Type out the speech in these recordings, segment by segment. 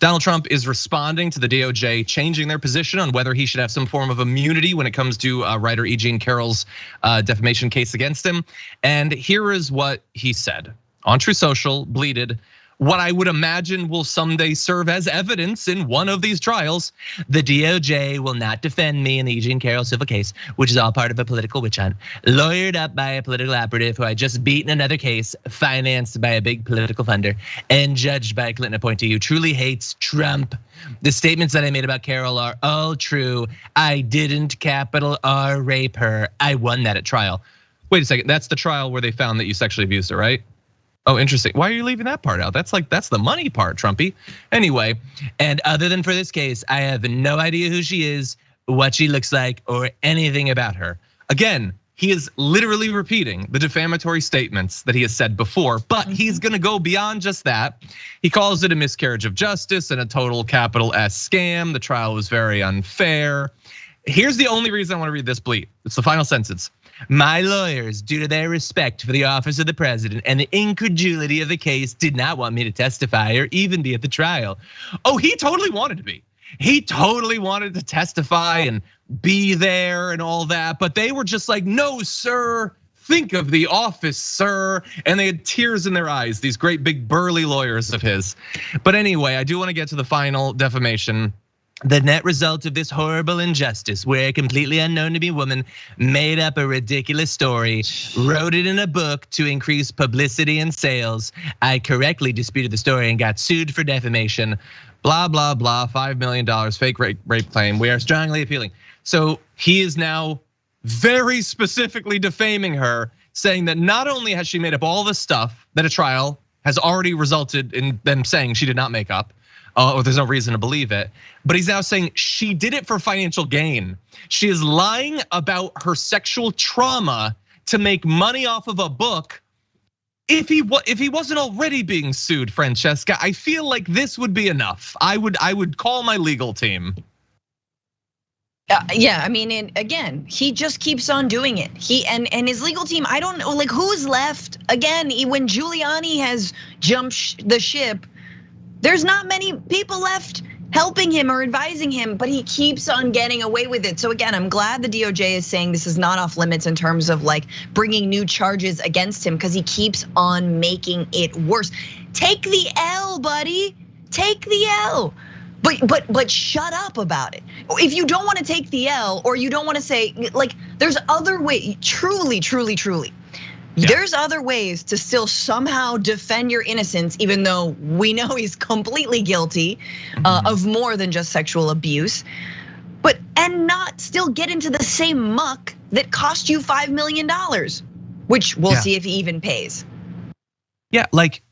Donald Trump is responding to the DOJ changing their position on whether he should have some form of immunity when it comes to writer E Jean Carroll's defamation case against him. And here is what he said on True Social, bleated, what I would imagine will someday serve as evidence in one of these trials. The DOJ will not defend me in the E Jean Carroll civil case, which is all part of a political witch hunt, lawyered up by a political operative who had just beaten another case, financed by a big political funder, and judged by a Clinton appointee who truly hates Trump. The statements that I made about Carroll are all true. I didn't capital R rape her. I won that at trial. Wait a second, that's the trial where they found that you sexually abused her, right? Oh, interesting. Why are you leaving that part out? That's the money part, Trumpy. Anyway, and other than for this case, I have no idea who she is, what she looks like, or anything about her. Again, he is literally repeating the defamatory statements that he has said before, but he's gonna go beyond just that. He calls it a miscarriage of justice and a total capital S scam. The trial was very unfair. Here's the only reason I wanna read this bleat. It's the final sentence. My lawyers, due to their respect for the office of the president and the incredulity of the case, did not want me to testify or even be at the trial. Oh, he totally wanted to be. He totally wanted to testify and be there and all that, but they were just like, no, sir, think of the office, sir. And they had tears in their eyes, these great big burly lawyers of his. But anyway, I do want to get to the final defamation. The net result of this horrible injustice, where a completely unknown to me woman made up a ridiculous story, wrote it in a book to increase publicity and sales. I correctly disputed the story and got sued for defamation. Blah, blah, blah, $5 million fake rape claim. We are strongly appealing. So he is now very specifically defaming her, saying that not only has she made up all this stuff that a trial has already resulted in them saying she did not make up, or there's no reason to believe it. But he's now saying she did it for financial gain. She is lying about her sexual trauma to make money off of a book. If he wasn't already being sued, Francesca, I feel like this would be enough. I would call my legal team. Yeah, I mean, again, he just keeps on doing it. He and his legal team, I don't know, like who's left? Again, when Giuliani has jumped the ship, there's not many people left helping him or advising him, but he keeps on getting away with it. So again, I'm glad the DOJ is saying this is not off limits in terms of like bringing new charges against him, because he keeps on making it worse. Take the L, buddy, take the L. But shut up about it. If you don't want to take the L, or you don't want to say, like, there's other ways, truly. Yeah. There's other ways to still somehow defend your innocence, even though we know he's completely guilty of more than just sexual abuse, and not still get into the same muck that cost you $5 million, which we'll see if he even pays. Yeah, like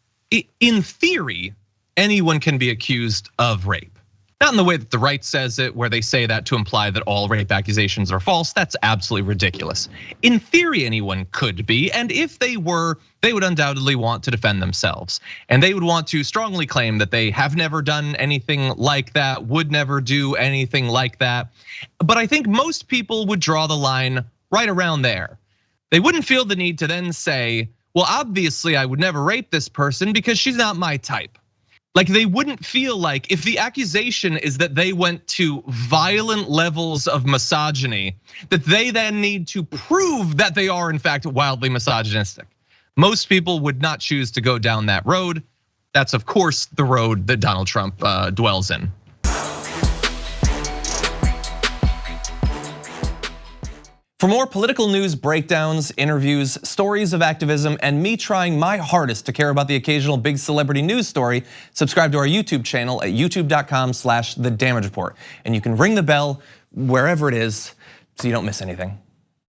in theory, anyone can be accused of rape. Not in the way that the right says it, where they say that to imply that all rape accusations are false. That's absolutely ridiculous. In theory, anyone could be, and if they were, they would undoubtedly want to defend themselves. And they would want to strongly claim that they have never done anything like that, would never do anything like that. But I think most people would draw the line right around there. They wouldn't feel the need to then say, well, obviously I would never rape this person because she's not my type. Like they wouldn't feel like, if the accusation is that they went to violent levels of misogyny, that they then need to prove that they are in fact wildly misogynistic. Most people would not choose to go down that road. That's of course the road that Donald Trump dwells in. For more political news breakdowns, interviews, stories of activism, and me trying my hardest to care about the occasional big celebrity news story, subscribe to our YouTube channel at youtube.com/The Damage Report. And you can ring the bell wherever it is so you don't miss anything.